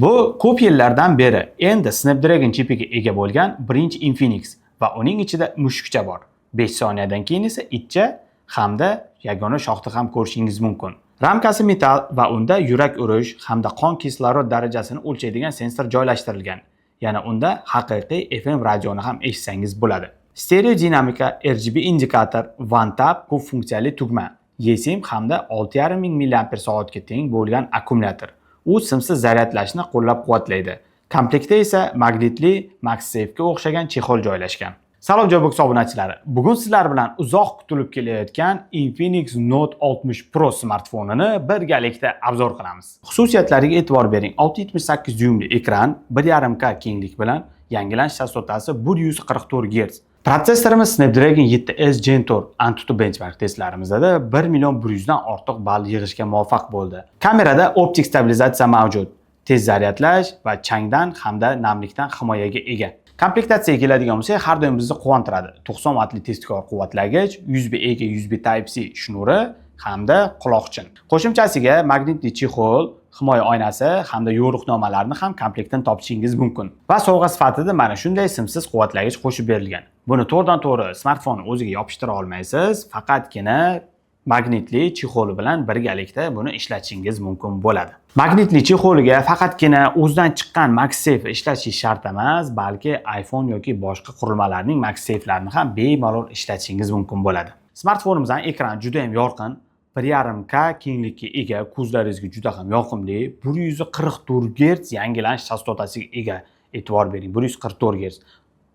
Bu ko'p yillardan beri endi Snapdragon chipiga ega bo'lgan birinchi Infinix va uning ichida mushukcha bor. 5 soniyadan keyin esa itcha hamda yagona shoxni ham ko'rishingiz mumkin. Ramkasi metall va unda yurak urish hamda qon kislorod darajasini o'lchaydigan sensor joylashtirilgan. Yana unda haqiqiy FM radioni ham eshitsangiz bo'ladi. Stereo dinamika, RGB indikator, One Tap ko'p funksiyali tugma, eSIM hamda 6,5 ming mAh ga teng bo'lgan akkumulyator. U simsiz zaryadlashni qo'llab-quvvatlaydi. Komlektda esa magnitli MagSafe'ga o'xshagan chexol joylashgan. Salom Joybox obunachilari. Bugun sizlar bilan uzoq kutilib kelayotgan Infinix Note 60 Pro smartfonini birgalikda obzor qilamiz. Xususiyatlariga e'tibor bering. 6.78 dyuymli ekran, 1.5K kenglik bilan, yangilanish chastotasi 144 Hz. Protsessorimiz Snapdragon 7S Gen 4 AnTuTu benchmark testlarimizda 1.100.000 dan ortiq ball yig'ishga muvaffaq bo'ldi. Kamerada optik stabilizatsiya mavjud, tez zaryadlash va changdan hamda namlikdan himoyaga ega. Komplektatsiyaga keladigan bo'lsak, har doim bizni quvontiradi. 90 vatli tezkor quvvatlagich, USB-A ga USB Type-C shnuri hamda quloqchin. Qo'shimchasiga magnitli chexol, himoya oynasi hamda yo'riqnomalarni ham komplektdan topishingiz mumkin. Va sovg'a sifatida mana shunday simsiz quvvatlagich qo'shib berilgan. Buni to'g'ridan-to'g'ri smartfonni o'ziga yopishtira olmaysiz, faqatgina magnitli chexoli bilan birgalikda buni ishlatishingiz mumkin bo'ladi. Magnitli chexoliga faqatgina o'zidan chiqqan MagSafe ishlatish shart emas, balki iPhone yoki boshqa qurilmalarning MagSafe'larini ham bemalol ishlatishingiz mumkin bo'ladi. Smartfonimizning ekrani juda ham yorqin, 1.5K kenglikka ega, ko'zlaringizga juda ham yoqimli, 144 Hz yangilanish chastotasiga ega. E'tibor bering, 144 Hz.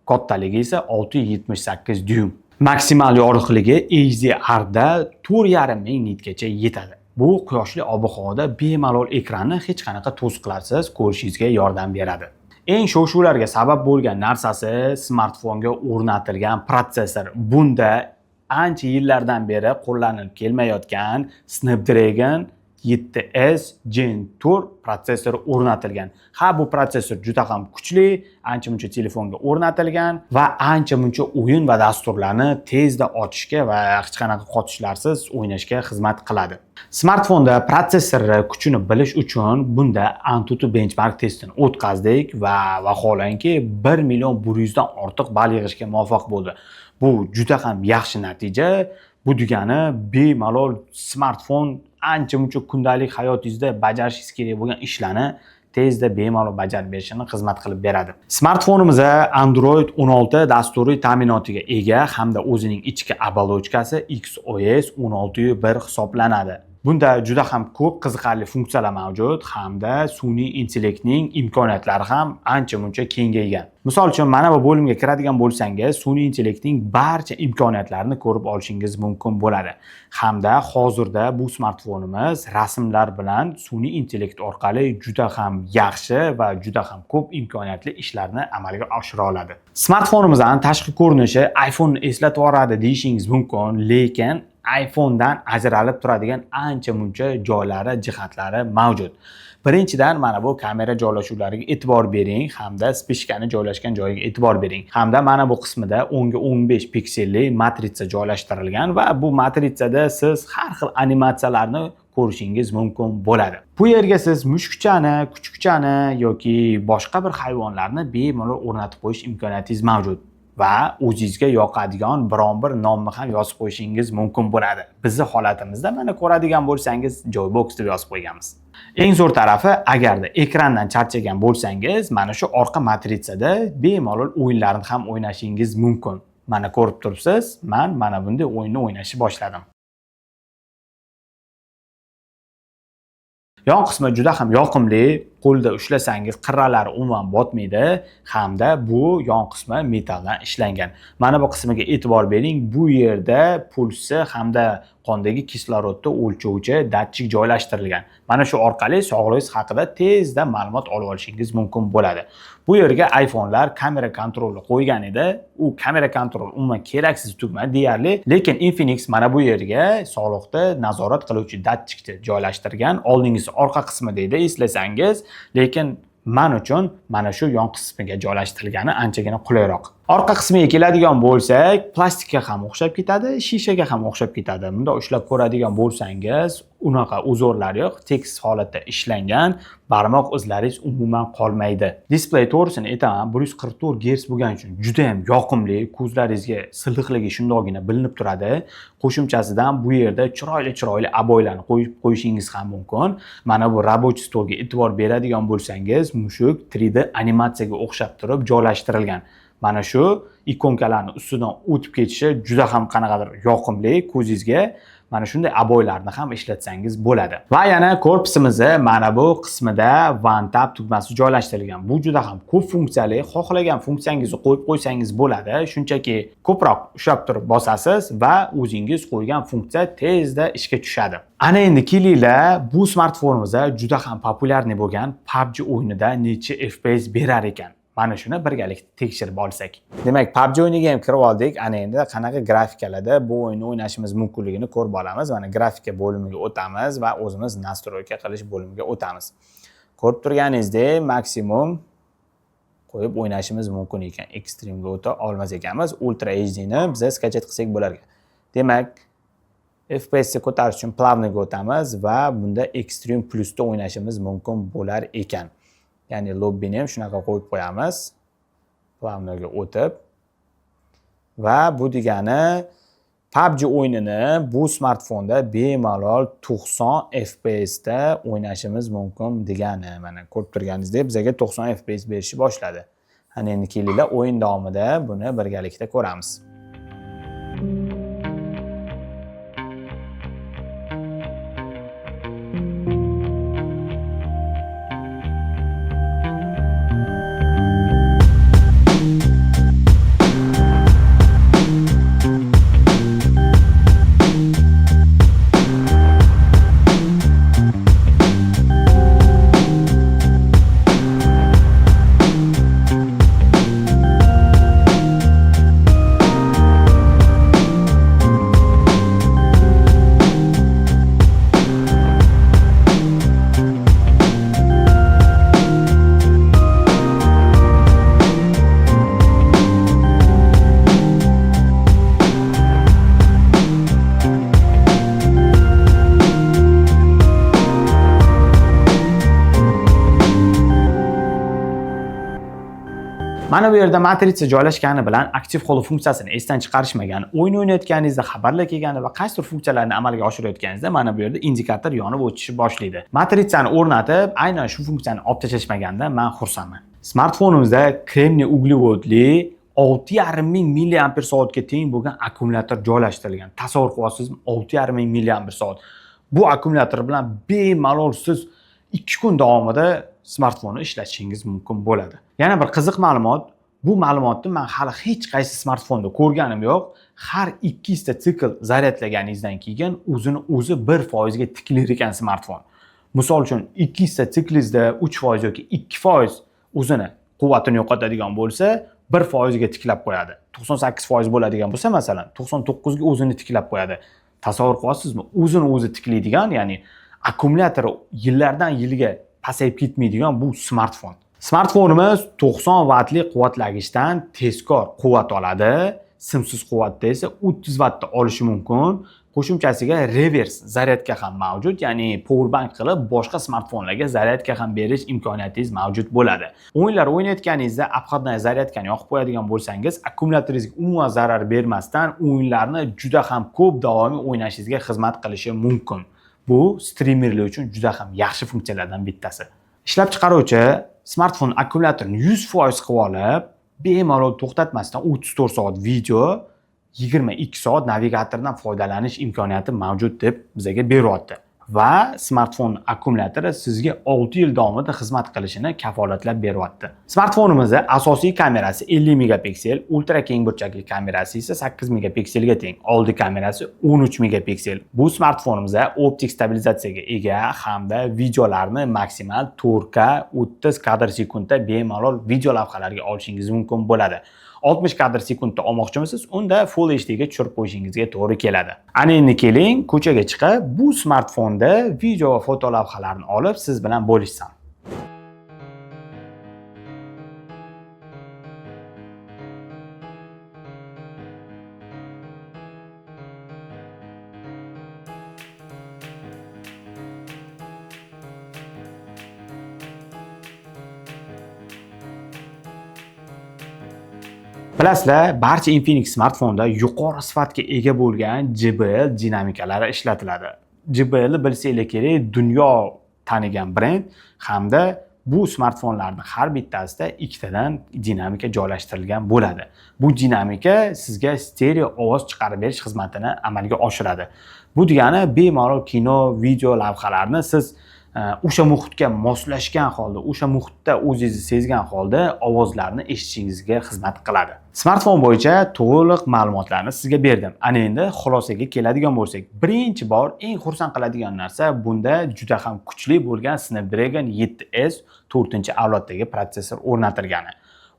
Kattaligi esa 6.78 dyum. Maksimal yorug'ligi HDRda 4,5 ming nitgacha yetadi. Bu quyoshli ob-havoda bemalol ekranni hech qanaqa to'siqlarsiz ko'rishingizga yordam beradi. Eng shov-shuvlarga sabab bo'lgan narsasi smartfonga o'rnatilgan protsessor. Bunda ancha yillardan beri qo'llanilib kelmayotgan Snapdragon 7S Gen 4 protsessori o'rnatilgan. Ha, bu protsessor juda ham kuchli, ancha-muncha telefonga o'rnatilgan va ancha-muncha o'yin va dasturlarni tezda ochishga va hech qanaqa qotishlarsiz o'ynashga xizmat qiladi. Smartfonda protsessorlar kuchini bilish uchun bunda AnTuTu benchmark testini o'tkazdik va vaholanki 1.100.000 dan ortiq ball yig'ishga muvaffaq bo'ldi. Bu juda ham yaxshi natija. Bu degani bemalol smartfon ancha-muncha kundalik hayotingizda bajarishingiz kerak bo'lgan ishlarni tezda bemalol bajarib berishini xizmat qilib beradi. Smartfonimiz Android 16 dasturiy ta'minotiga ega hamda o'zining ichki оболочкасы XOS 16.1 hisoblanadi. Bunda juda ham ko'p qiziqarli funksiyalar mavjud hamda sun'iy intellektning imkoniyatlari ham ancha-muncha kengaygan. Misol uchun mana bu bo'limga kiradigan bo'lsangiz, sun'iy intellektning barcha imkoniyatlarini ko'rib olishingiz mumkin bo'ladi. Hamda hozirda bu smartfonimiz rasmlar bilan sun'iy intellekt orqali juda ham yaxshi va juda ham ko'p imkoniyatli ishlarni amalga oshira oladi. Smartfonimizning tashqi ko'rinishi iPhone ni eslatib yuboradi deyishingiz mumkin, lekin iPhone'dan ajralib turadigan ancha-muncha joylari, jihatlari mavjud. Birinchidan mana bu kamera joylashuvlariga e'tibor bering hamda spishkani joylashgan joyiga e'tibor bering. Hamda mana bu qismida 10 ga 15 pikselli matritsa joylashtirilgan va bu matritsada siz har xil animatsiyalarni ko'rishingiz mumkin bo'ladi. Bu yerga siz mushukchani, kuchukchani yoki boshqa bir hayvonlarni bemalol o'rnatib qo'yish imkoniyatingiz mavjud. Va o'zingizga yoqadigan biron bir nomni ham yozib qo'yishingiz mumkin bo'ladi. Bizning holatimizda mana ko'radigan bo'lsangiz Joybox deb yozib qo'yganmiz. Eng zo'r tarafi, agarda ekrandan charchagan bo'lsangiz, mana shu orqa matritsada bemalol o'yinlarni ham o'ynashingiz mumkin. Mana ko'rib turibsiz, mana bunday o'yinni o'ynashni boshladim. Yon qismi juda ham yoqimli, qo'lda ushlasangiz qirralari umuman botmaydi hamda bu yon qismi metalldan ishlangan. Mana bu qismiga e'tibor bering, bu yerda pulsi hamda qondagi kislorodni o'lchovchi datchik joylashtirilgan. Mana shu orqali sog'lig'ingiz haqida tezda ma'lumot olib olishingiz mumkin bo'ladi. Bu yerga iPhone'lar kamera kontrolni qo'ygan edi. U kamera kontrol umuman keraksiz tugma deyarli, lekin Infinix mana bu yerga sog'liqni nazorat qiluvchi datchikni joylashtirgan. Oldingi orqa qismida edi, eslasangiz, lekin men uchun mana shu yon qismiga joylashtirilgani anchagina qulayroq. Orqa qismiga keladigan bo'lsak, plastikka ham o'xshab ketadi, shishaga ham o'xshab ketadi. Bunda ushlab ko'radigan bo'lsangiz, unaqa uzorlar yo'q, tekis holatda ishlangan, barmoq izlaringiz umuman qolmaydi. Displey to'g'risini aytaman, 144 Hz bo'lgani uchun juda ham yoqimli, ko'zlaringizga silliqligi shundogina bilinib turadi. Qo'shimchasidan bu yerda chiroyli aboylarni qo'yib qo'yishingiz ham mumkin. Mana bu rабочий stolga e'tibor beradigan bo'lsangiz, mushuk 3D animatsiyaga o'xshab turib joylashtirilgan. Mana shu ikonkalarning ustidan o'tib ketishi juda ham qanaqadir yoqimli ko'zingizga. Mana shunday aboylarni ham ishlatsangiz bo'ladi. Va yana korpusimizda mana bu qismida One Tap tugmasi joylashtirilgan. Bu juda ham ko'p funksiyali, xohlagan funksiyangizni qo'yib qo'ysangiz bo'ladi. Shunchaki ko'proq ushlab turib bosasiz va o'zingiz qo'ygan funksiya tezda ishga tushadi. Ana endi kelinglar, bu smartfonimizda juda ham populyarni bo'lgan PUBG o'yinida necha FPS berar ekan. Mana shuni birgalikda tekshirib olsak. Demak, PUBG o'yiniga ham kirib oldik. Ana endi qanaqa grafikalarda bu o'yinni o'ynashimiz mumkinligini ko'rib olamiz. Mana grafika bo'limiga o'tamiz va o'zimiz nastroyka qilish bo'limiga o'tamiz. Ko'rib turganingizdek, maksimum qo'yib o'ynashimiz mumkin ekan. Extreme ga o'ta olmas ekanmiz. Ultra HD ni biz skachet qilsak bo'lar ekan. Demak, FPS ni ko'tarish uchun plavniy ga o'tamiz va bunda Extreme Plus da o'ynashimiz mumkin bo'lar ekan. Ya'ni lobbini ham shunaqa qo'yib qo'yamiz. Plavniga o'tib va bu degani PUBG o'yinini bu smartfonda bemalol 90 FPS da o'ynashimiz mumkin degani. Mana ko'rib turganingizdek, bizga 90 FPS berishni boshladi. Ana endi kelinglar, o'yin davomida buni birgalikda ko'ramiz. Mana bu yerda matritsa joylashgani bilan aktiv qoluv funksiyasini esdan chiqarishmagan, o'yin o'ynayotganingizda xabarlar kelgani va qaysi tur funksiyalarni amalga oshirayotganingizda mana bu yerda indikator yonib o'tishni boshlaydi. Matritsani o'rnatib, aynan shu funksiyani olib tashlashmaganda men xursandman. Smartfonimizda kremniy uglevodli 6,5 ming mAh ga teng bo'lgan akkumulyator joylashtirilgan. Tasavvur qilyapsizmi? 6,5 ming mAh. Bu akkumulyator bilan bemalol siz 2 kun davomida smartfonni ishlatishingiz mumkin bo'ladi. Yana bir qiziq ma'lumot, bu ma'lumotni men hali hech qaysi smartfonda ko'rganim yo'q. Har 200 ta sikl zaryadlaganingizdan keyin o'zi 1% ga tiklar ekan smartfon. Misol uchun 200 ta siklingizda 3% yoki 2% o'zini quvvatini yo'qotadigan bo'lsa, 1% ga tiklab qo'yadi. 98% bo'ladigan bo'lsa, masalan, 99 ga o'zini tiklab qo'yadi. Tasavvur qilyapsizmi? O'zini tiklaydigan, ya'ni akkumulyatori yillardan yilga pasayib ketmaydigan bu smartfon. Smartfonimiz 90 vatli quvvatlagichdan tezkor quvvat oladi. Simsiz quvvatda esa 30 vattda olishi mumkin. Qo'shimchasiga revers zaryadka ham mavjud, ya'ni power bank qilib boshqa smartfonlarga zaryadka ham berish imkoniyatingiz mavjud bo'ladi. O'yinlar o'ynayotganingizda обходная zaryadkani yoqib qo'yadigan bo'lsangiz, akkumulyatoringizga umuman zarar bermasdan o'yinlarni juda ham ko'p davomiy o'ynashingizga xizmat qilishi mumkin. Bu streamerlar uchun juda ham yaxshi funksiyalardan bittasi. Ishlab chiqaruvchi smartfon akkumulyatorni 100% qilib olib, bemalol to'xtatmasdan 34 soat video, 22 soat navigatordan foydalanish imkoniyati mavjud deb bizga beryapti. Va smartfon akkumulyatori sizga 6 yil davomida xizmat qilishini kafolatlab beryapti. Smartfonimizda asosiy kamerasi 50 megapiksel, ultra keng burchakli kamerasi esa 8 megapikselga teng. Oldi kamerasi 13 megapiksel. Bu smartfonimizda optik stabilizatsiyaga ega hamda videolarni maksimal 4K 30 kadr sekundda bemalol video lavhalarga olishingiz mumkin bo'ladi. 60 kadr sekundda olmoqchimisiz, unda Full HD ga tushirib qo'yishingizga to'g'ri keladi. Ana endi keling, ko'chaga chiqib, bu smartfonda video va foto lavhalarni olib siz bilan bo'lishsam. Bilasizlar, barcha Infinix smartfonda yuqori sifatga ega bo'lgan JBL dinamikalari ishlatiladi. JBL bilsanglar kerak, dunyo tanigan brend hamda bu smartfonlarning har bittasida ikkitadan dinamika joylashtirilgan bo'ladi. Bu dinamika sizga stereo ovoz chiqarib berish xizmatini amalga oshiradi. Bu degani bemalol kino, video lavhalarni siz o'sha muhitga moslashgan holda, o'sha muhitda o'zingizni sezgan holda ovozlarni eshitishingizga xizmat qiladi. Smartfon bo'yicha to'liq ma'lumotlarni sizga berdim. Ana endi xulosaga keladigan bo'lsak, birinchi bor eng xursand qiladigan narsa bunda juda ham kuchli bo'lgan Snapdragon 7S 4-avloddagi protsessor o'rnatilgani.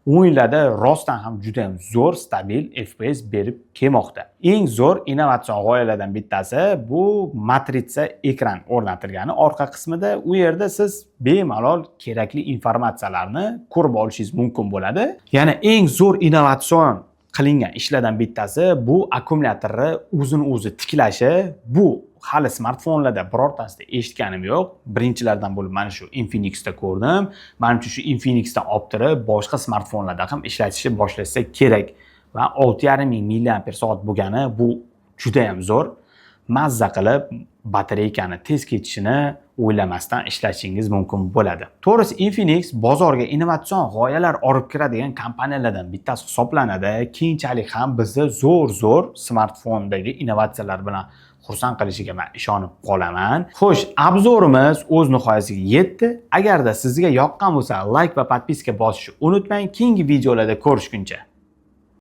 O'yinlarda rostdan ham juda ham zo'r, stabil FPS berib kelmoqda. Eng zo'r innovatsion g'oyalardan bittasi bu matritsa ekran o'rnatilgani. Orqa qismida u yerda siz bemalol kerakli informatsiyalarni ko'rib olishingiz mumkin bo'ladi. Yana eng zo'r innovatsion qilingan ishlardan bittasi bu akkumulyatorni o'zini-o'zi tiklashi. Bu hali smartfonlarda birortasida eshitganim yo'q. Birinchilardan bo'lib mana shu Infinixda ko'rdim. Menimcha shu Infinixdan olib turib boshqa smartfonlarda ham ishlatishni boshlasa kerak. Va 6,5 ming mAh bo'lgani bu juda ham zo'r. Mazza qilib batareykani tez ketishini o'ylamasdan ishlatishingiz mumkin bo'ladi. To'g'risi Infinix bozorga innovatsion g'oyalar olib kiradigan kompaniyalardan bittasi hisoblanadi. Keyinchalik ham bizni zo'r smartfondagi innovatsiyalar bilan xursand qilishiga men ishonib qolaman. Xo'sh, obzorimiz o'z nihoyasiga yetdi. Agarda sizga yoqqan bo'lsa, like va podpiska bosishni unutmang. Keyingi videolarda ko'rishguncha